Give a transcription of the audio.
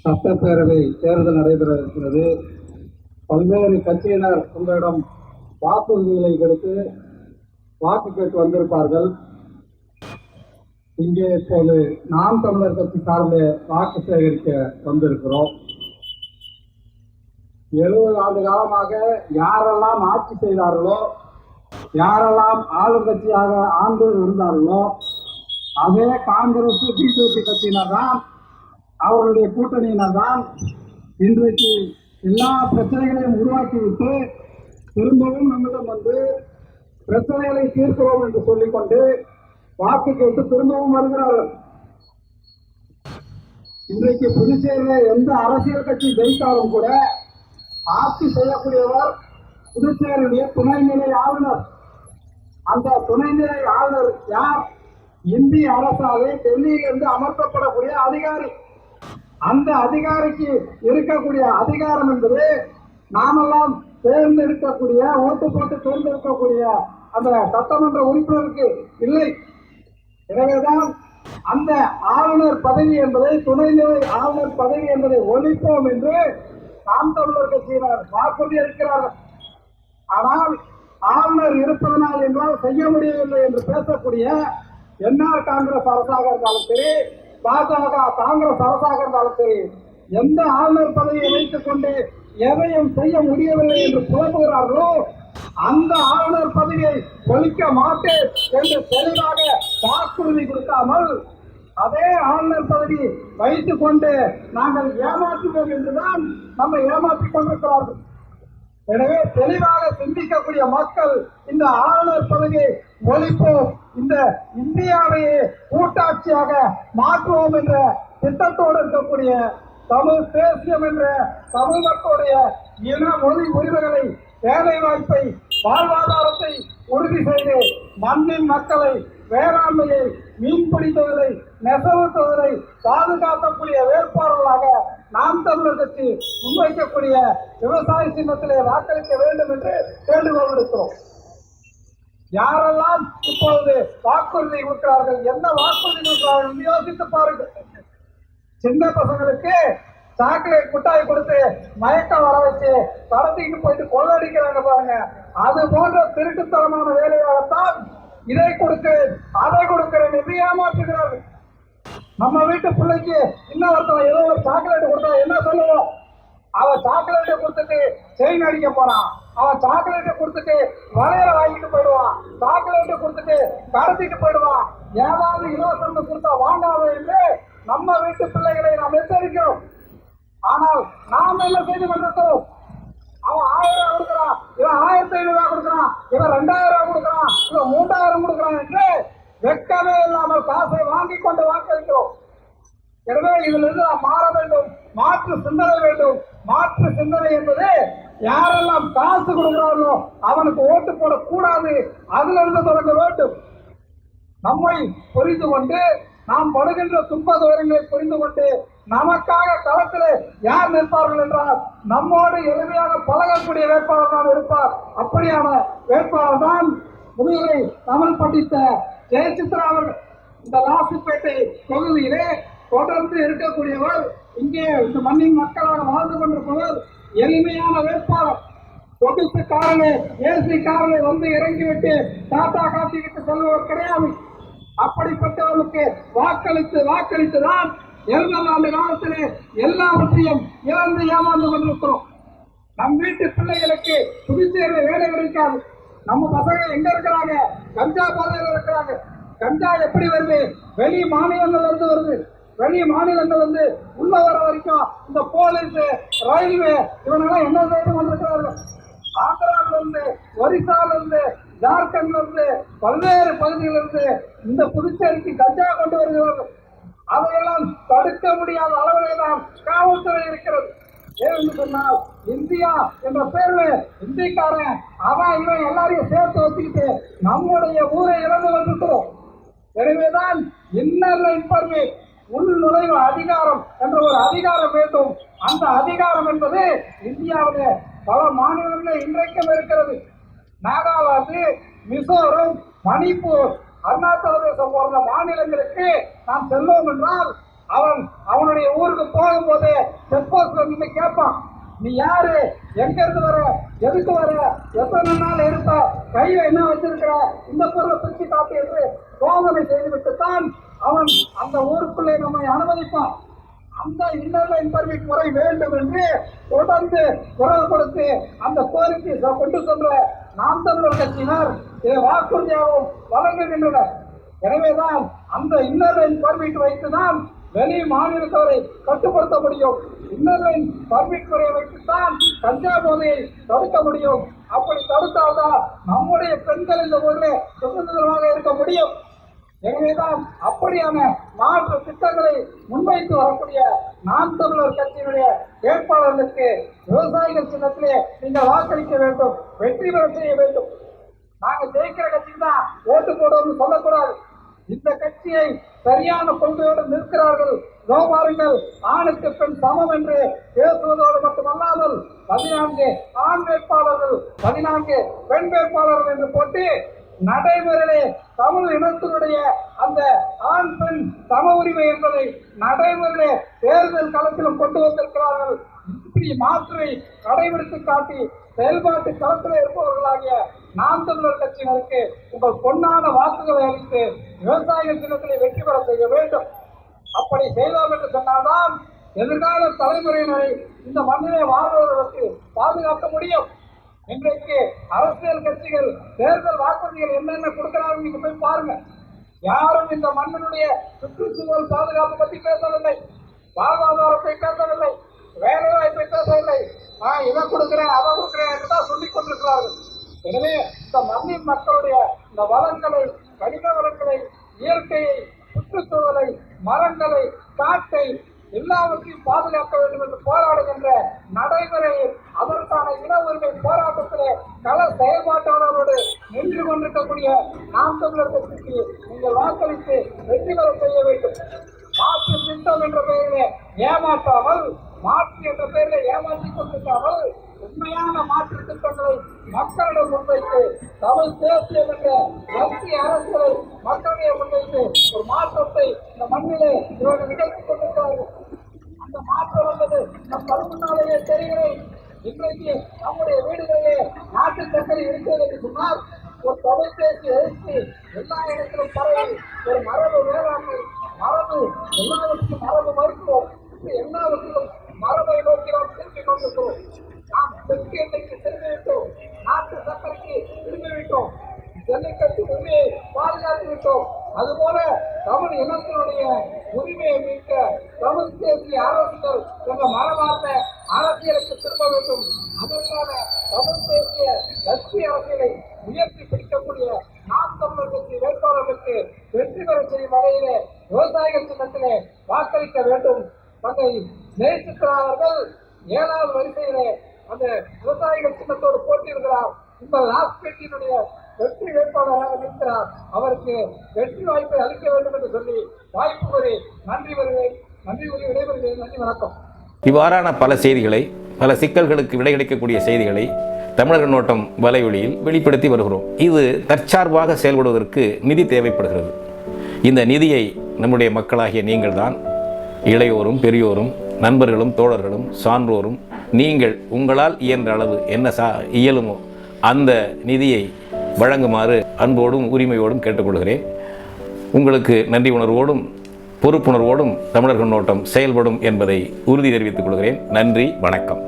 சட்டப்பேரவை தேர்தல் நடைபெற இருக்கிறது. பல்வேறு கட்சியினர் உங்களிடம் வாக்குறுதிகளை கொடுத்து வாக்கு கேட்டு வந்திருப்பார்கள். இங்கே இப்போது நாம் தமிழர் கட்சி சார்பில் வாக்கு சேகரிக்க வந்திருக்கிறோம். 70 ஆண்டு காலமாக யாரெல்லாம் ஆட்சி செய்தார்களோ, யாரெல்லாம் ஆளுங்கட்சியாக ஆண்டு இருந்தார்களோ, அதே காங்கிரஸ் பிஜேபி கட்சியினர் தான், அவர்களுடைய கூட்டணியினர் தான் இன்றைக்கு எல்லா பிரச்சனைகளையும் உருவாக்கிவிட்டு திரும்பவும் நம்மிடம் வந்து பிரச்சனைகளை தீர்க்கிறோம் என்று சொல்லிக்கொண்டு வாக்கு கேட்டு திரும்பவும் வருகிறார்கள். இன்றைக்கு புதுச்சேரியில் எந்த அரசியல் கட்சி ஜெயித்தாலும் கூட ஆட்சி செய்யக்கூடியவர் புதுச்சேரியுடைய துணைநிலை ஆளுநர். அந்த துணைநிலை ஆளுநர் யார்? இந்திய அரசாலே டெல்லியிலிருந்து அமர்த்தப்படக்கூடிய அதிகாரி. அந்த அதிகாரிக்கு இருக்கக்கூடிய அதிகாரம் என்பது நாமெல்லாம் தேர்ந்தெடுக்கக்கூடிய, ஓட்டு போட்டு தேர்ந்தெடுக்கக்கூடிய அந்த சட்டமன்ற உறுப்பினருக்கு இல்லை. எனவேதான் அந்த ஆளுநர் பதவி என்பதை, துணைநிலை ஆளுநர் பதவி என்பதை ஒழிப்போம் என்று நாம் தமிழர் கட்சியினர் வாக்குறுதி இருக்கிறார்கள். ஆனால் ஆளுநர் இருப்பதனால் என்றால் செய்ய முடியவில்லை என்று பேசக்கூடிய என்ஆர் காங்கிரஸ் அரசாக இருந்தாலும் சரி, பாஜக காங்கிரஸ் அரசாக இருந்தாலும் சரி, எந்த ஆளுநர் பதவியை வைத்துக் கொண்டு எதையும் செய்ய முடியவில்லை என்று புலம்புகிறார்களோ அந்த ஆளுநர் பதவியை ஒழிக்க மாட்டேன் என்று தெளிவாக வாக்குறுதி கொடுக்காமல் அதே ஆளுநர் பதவி வைத்துக் கொண்டு நாங்கள் ஏமாற்றுவோம் என்றுதான் நம்ம ஏமாற்றிக் கொண்டிருக்கிறார்கள். எனவே தெளிவாக சிந்திக்கக்கூடிய மக்கள் இந்த ஆளுநர் பதவியை ஒழிப்போம், இந்த இந்தியாவையே கூட்டாட்சியாக மாற்றுவோம் என்ற திட்டத்தோடு இருக்கக்கூடிய தமிழ் தேசியம் என்ற தமிழ் மக்களுடைய இன மொழி உரிமைகளை, வேலை வாய்ப்பை, வாழ்வாதாரத்தை உறுதி செய்து மண்ணின் மக்களை, வேளாண்மையை, மீன்பிடி தொழிலை, நெசவு தொழிலை பாதுகாக்கக்கூடிய வேட்பாளர்களாக நாம் தமிழர் கட்சி முன்வைக்கக்கூடிய விவசாய சின்னத்திலே வாக்களிக்க வேண்டும் என்று வேண்டுகோள் விடுக்கிறோம். யாரெல்லாம் இப்பொழுது வாக்குறுதி கொடுக்கிறார்கள், என்ன வாக்குறுதி கொடுக்கிறார்கள் யோசித்து பாருங்கள். சின்ன பசங்களுக்கு சாக்லேட் மிட்டாய் கொடுத்து மயக்கம் வர வச்சு கடத்திட்டு போயிட்டு கொள்ளடிக்கிறாங்க பாருங்க. அது போன்ற திருட்டுத்தனமான வேலையாகத்தான் இதை கொடுக்கிறேன், அதை கொடுக்கிறேன் என்று ஏமாற்றுகிறார்கள். நம்ம வீட்டு பிள்ளைக்கு இன்னொருத்தவன் ஏதோ ஒரு சாக்லேட் கொடுத்தா என்ன சொல்லுவோம்? அவன் சாக்லேட்டை கொடுத்துட்டு செயின் அடிக்க போறான், அவன் சாக்லேட்டை கொடுத்துட்டு வளையல வாங்கிட்டு போயிடுவான், சாக்லேட்டை கொடுத்துட்டு கடத்திட்டு போயிடுவான். ஏதாவது இலவசம் கொடுத்தா வாங்காத என்று நம்ம வீட்டு பிள்ளைகளை நாம் எச்சரிக்கிறோம். ஆனால் நாம் என்ன செய்து கொண்டிருக்கிறோம்? அவன் 1000 ரூபாய் கொடுக்கிறான், இவன் 1500 ரூபாய் கொடுக்கிறான், இவன் 2000 ரூபாய் கொடுக்கிறான், இவன் 3000 கொடுக்கிறான் என்று வெட்கமே இல்லாமல் காசை வாங்கி கொண்டு வாக்களிக்கிறோம். எனவே இதிலிருந்து நாம் மாற வேண்டும், மாற்று சிந்தனை வேண்டும். மாற்று சிந்தனை என்பது யாரெல்லாம் காசு கொடுக்கிறார்களோ அவனுக்கு ஓட்டு போடக்கூடாது, அதிலிருந்து தொடங்க வேண்டும். நம்மை புரிந்து கொண்டு, நாம் படுகின்ற துன்ப துயரங்களை புரிந்து கொண்டு நமக்காக களத்தில் யார் நிற்பார்கள் என்றால் நம்மோடு எளிமையாக பழகக்கூடிய வேட்பாளர் தான் இருப்பார். அப்படியான வேட்பாளர் தான் முதுகலை தமிழ் படித்த ஜெயசித்ரா அவர்கள். இந்த லாசிப்பேட்டை தொகுதியிலே தொடர்ந்து இருக்கக்கூடியவர், இங்கே இந்த மண்ணின் மக்களாக வாழ்ந்து கொண்டிருப்பவர், எளிமையான வேட்பாளர். சொகுசு காரனை, ஏசி காரனை வந்து இறங்கிவிட்டு டாட்டா காட்டிவிட்டு செல்பவர் கிடையாது. அப்படிப்பட்டவர்களுக்கு வாக்களித்து தான் 70 ஆண்டு காலத்திலே எல்லாவற்றையும் இழந்து ஏமாந்து கொண்டிருக்கிறோம். நம் வீட்டு பிள்ளைகளுக்கு புதுச்சேரியில் வேலை கிடைக்காது. நம்ம பசங்க எங்க இருக்கிறாங்க? கஞ்சா பாதையில் இருக்கிறாங்க. கஞ்சா எப்படி வருது? வெளி மாநிலங்கள் இருந்து வருது. வெளி மாநிலங்கள் வந்து உள்ள வர வரைக்கும் இந்த போலீஸ், ரயில்வே இவனெல்லாம் என்ன செய்து கொண்டிருக்கிறார்கள்? ஆந்திராவில இருந்து, ஒரிசால இருந்து, ஜார்க்கண்ட்ல இருந்து, பல்வேறு பகுதிகளிலிருந்து இந்த புதுச்சேரிக்கு கஞ்சா கொண்டு வருகிறார்கள். அதையெல்லாம் தடுக்க முடியாத அளவில் தான் காவல்துறை இருக்கிறது. ஏன்னு சொன்னால் இந்தியா என்ற பேர்ல இந்திக்காரன் அவன் இவன் எல்லாரையும் சேர்த்து வச்சுக்கிட்டு நம்முடைய ஊரை இழந்து வந்துட்டோம். எனவேதான் இன்னர் லைன் பர்மிட், உள் நுழைவு அதிகாரம் என்ற ஒரு அதிகாரம் வேண்டும். அந்த அதிகாரம் என்பது இந்தியாவிலே பல மாநிலங்களில் இன்றைக்கும் இருக்கிறது. நாகாலாந்து, மிசோரம், மணிப்பூர், அருணாச்சல பிரதேசம் போன்ற மாநிலங்களுக்கு நாம் செல்வோம் என்றால் அவனுடைய ஊருக்கு போகும்போது வாசல்ல நின்று கேட்பான், நீ யாரு, எங்க இருந்து வர, எதுக்கு வர, எத்தனை நாள் இருப்ப, கையில என்ன வச்சிருக்கிற, இந்த பொருளை பிரிச்சு காட்டு என்று சோதனை செய்துவிட்டுத்தான் அவன் அந்த ஊருக்குள்ளே நம்மை அனுமதிப்பான். அந்த இன்னர் லைன் பர்மிட் முறை வேண்டும் என்று தொடர்ந்து குரல் கொடுத்து அந்த கோரிக்கை கொண்டு சென்ற நாம் தமிழர் கட்சியினர் இதை வாக்குறுதியாகவும் வழங்குகின்றனர். எனவேதான் அந்த இன்னர் லைன் பர்மிட் வைத்துதான் வெளி மாநிலத்தவரை கட்டுப்படுத்த முடியும். இன்னர் லைன் பர்மிட் முறையை வைத்துத்தான் கஞ்சா போதையை தடுக்க முடியும். அப்படி தடுத்தால்தான் நம்முடைய பெண்கள் இந்த ஊரில் சுதந்திரமாக இருக்க முடியும். எனவேதான் அப்படியான மாற்று திட்டங்களை முன்வைத்து வரக்கூடிய நாம் தமிழர் கட்சியினுடைய வேட்பாளர்களுக்கு விவசாயிகள் சின்னத்திலே நீங்கள் வாக்களிக்க வேண்டும், வெற்றி பெற செய்ய வேண்டும். நாங்க ஜெயிக்கிற கட்சிக்கு தான் ஓட்டு போடுவோம்னு சொல்லக்கூடாது. இந்த கட்சியை சரியான கொள்கையோடு நிற்கிறார்கள், பாருங்கள், ஆணுக்கு பெண் சமம் என்று பேசுவதோடு மட்டுமல்லாமல் 14 ஆண் வேட்பாளர்கள் 14 பெண் வேட்பாளர்கள் என்று போட்டு நடைமுறையிலே தமிழ் இனத்தினுடைய அந்த ஆண் பெண் சம உரிமை என்பதை நடைமுறையிலே தேர்தல் களத்திலும் கொண்டு வந்திருக்கிறார்கள். இப்படி மாற்றி கடைபிடித்து காட்டி செயல்பாட்டு களத்தில் இருப்பவர்களாகிய நாம் தமிழர் கட்சியினருக்கு உங்கள் பொன்னான வாக்குகளை அளித்து விவசாயிகள் தினத்திலே வெற்றி பெற செய்ய வேண்டும். அப்படி செய்தோம் என்று சொன்னால்தான் எதிர்கால தலைமுறையினரை இந்த மண்ணிலே வாழ்வதற்கு பாதுகாக்க முடியும். இன்றைக்கு அரசியல் கட்சிகள் தேர்தல் வாக்குறுதிகள் என்னென்ன கொடுக்கிறாங்க நீங்க போய் பாருங்க. யாரும் இந்த மண்ணினுடைய சுற்றுச்சூழல் பாதுகாப்பு பற்றி பேசவில்லை, வாழ்வாதாரத்தை பேசவில்லை, வேலை வாய்ப்பை பேசவில்லை. இதை கொடுக்கிறேன் அதை கொடுக்கிறேன் என்றுதான் சொல்லிக் கொண்டிருக்கிறார்கள். எனவே இந்த மண்ணின் மக்களுடைய இந்த வளங்களை, கனிம வளங்களை, இயற்கையை, சுற்றுச்சூழலை, மரங்களை, காட்டை எல்லாவற்றையும் பாதுகாக்க வேண்டும் என்று போராடுகின்ற நடைமுறையில் அதற்கான இன உரிமை போராட்டத்திலே கள செயல்பாட்டாளரோடு நின்று கொண்டிருக்கக்கூடிய நாம் தமிழர் கட்சிக்கு நீங்கள் வாக்களித்து வெற்றி பெற செய்ய வேண்டும். மாற்று திட்டம் என்ற பெயரிலே ஏமாற்றாமல், மாற்று என்ற பெயரில் ஏமாற்றிக் கொண்டிருக்காமல் உண்மையான மாற்று திட்டங்களை மக்களிடம் முன்வைத்து தமிழ் தேசியம் என்ற மத்திய அரசுகளை மக்களிடையே முன்வைத்து ஒரு மாற்றத்தை இந்த மண்ணிலே இவர்கள் நிகழ்த்திக் கொண்டிருக்கிறார்கள். அந்த மாற்றம் என்பது நம் கருமுன்னாலேயே தெரிகிறேன். இன்றைக்கு நம்முடைய வீடுகளிலே நாட்டு சர்க்கரை இருக்கிறது என்று சொன்னால் ஒரு தமிழ் தேசிய எழுச்சி எல்லா இடத்திலும் பரவி ஒரு மரபு வேளாண்மை, மரபு எல்லாவற்றிலும் மரபு மருத்துவம், எல்லாவற்றிலும் மரபை நோக்கி நாம் திரும்பிக் கொண்டிருக்கிறோம். நாம் தெற்கு எண்ணெய்க்கு திரும்பிவிட்டோம், நாட்டு சர்க்கரைக்கு திரும்பிவிட்டோம், ஜல்லிக்கட்டு உரிமையை பாதுகாத்து விட்டோம். அதுபோல தமிழ் இனத்தினுடைய உரிமையை மீட்க தமிழ் தேசிய அரசுகள் என்ற மரபார்ந்த அரசியலுக்கு திரும்ப வேண்டும். அதற்கான தமிழ் தேசிய லட்சிய அரசியலை உயர்த்தி பிடிக்கக்கூடிய நாம் தமிழர் கட்சி வேட்பாளர்களுக்கு வெற்றி பெற செய்யும் வகையிலே விவசாயிகள் சின்னத்திலே வாக்களிக்க வேண்டும். தன்னை நேசிக்கிறார்கள் 7வது வரிசையிலே அந்த விவசாயிகள் சின்னத்தோடு போட்டியிடுகிறார். இந்த லாஸ்பேட்டியினுடைய வெற்றி வேட்பாளராக நிற்கிறார். அவருக்கு வெற்றி வாய்ப்பை அளிக்க வேண்டும் என்று சொல்லி வாய்ப்பு கூறி நன்றி வருகிறேன். நன்றி கூறி விடைபெறுகிறேன். நன்றி, வணக்கம். இவ்வாறான பல செய்திகளை, பல சிக்கல்களுக்கு விடை கிடைக்கக்கூடிய செய்திகளை தமிழர் கண்ணோட்டம் வலைவழியில் வெளிப்படுத்தி வருகிறோம். இது தற்சார்பாக செயல்படுவதற்கு நிதி தேவைப்படுகிறது. இந்த நிதியை நம்முடைய மக்களாகிய நீங்கள் தான், இளையோரும் பெரியோரும் நண்பர்களும் தோழர்களும் சான்றோரும் நீங்கள் உங்களால் இயன்ற அளவு என்ன இயலுமோ அந்த நிதியை வழங்குமாறு அன்போடும் உரிமையோடும் கேட்டுக்கொள்கிறேன். உங்களுக்கு நன்றி உணர்வோடும் பொறுப்புணர்வோடும் தமிழர் கண்ணோட்டம் செயல்படும் என்பதை உறுதி தெரிவித்துக் கொள்கிறேன். நன்றி, வணக்கம்.